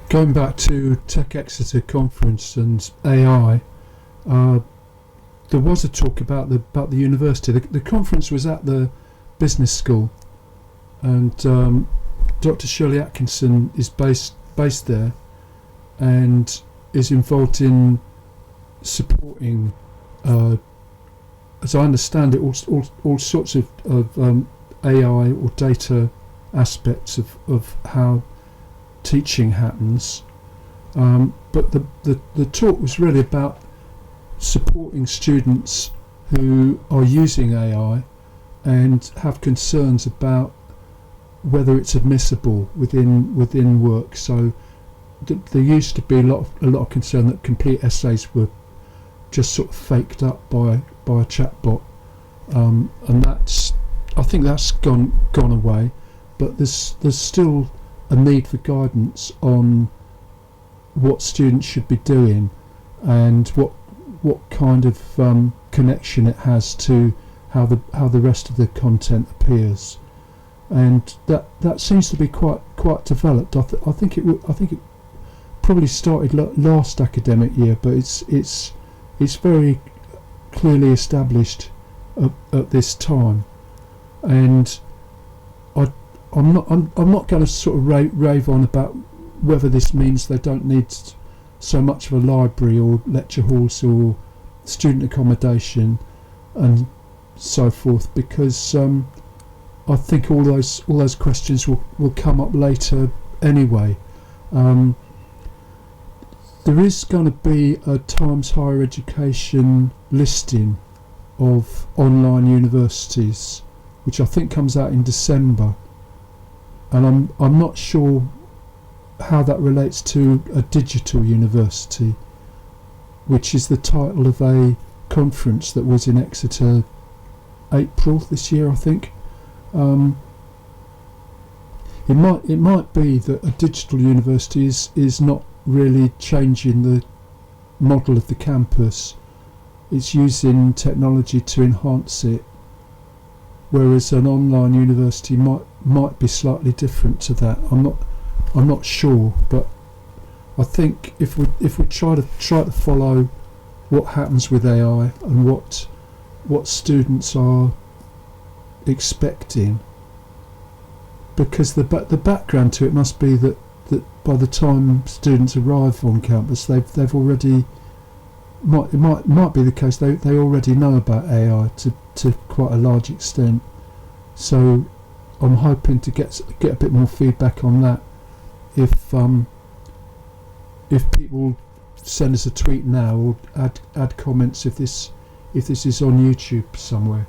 Going back to Tech Exeter conference and AI, there was a talk about the university. The conference was at the business school, and Dr. Shirley Atkinson is based there, and is involved in supporting, as I understand it, all sorts of AI or data aspects of how teaching happens. But the talk was really about supporting students who are using AI and have concerns about whether it's admissible within work. So there used to be a lot of concern that complete essays were just sort of faked up by a chatbot, and I think that's gone away. But there's still a need for guidance on what students should be doing and what kind of connection it has to how the rest of the content appears, and that seems to be quite developed. I think it probably started last academic year, but it's very clearly established at this time, and I'm not going to sort of rave on about whether this means they don't need so much of a library or lecture halls or student accommodation and so forth, because I think all those questions will come up later anyway. There is going to be a Times Higher Education listing of online universities, which I think comes out in December, and I'm not sure how that relates to a digital university, which is the title of a conference that was in Exeter April this year, I think. It might be that a digital university is not really changing the model of the campus. It's using technology to enhance it, whereas an online university might be slightly different to that. I'm not sure, but I think if we try to follow what happens with AI and what students are expecting, because the background to it must be that by the time students arrive on campus, they've already it might be the case they already know about AI to quite a large extent. So I'm hoping to get a bit more feedback on that. If people send us a tweet now or add comments if this is on YouTube somewhere.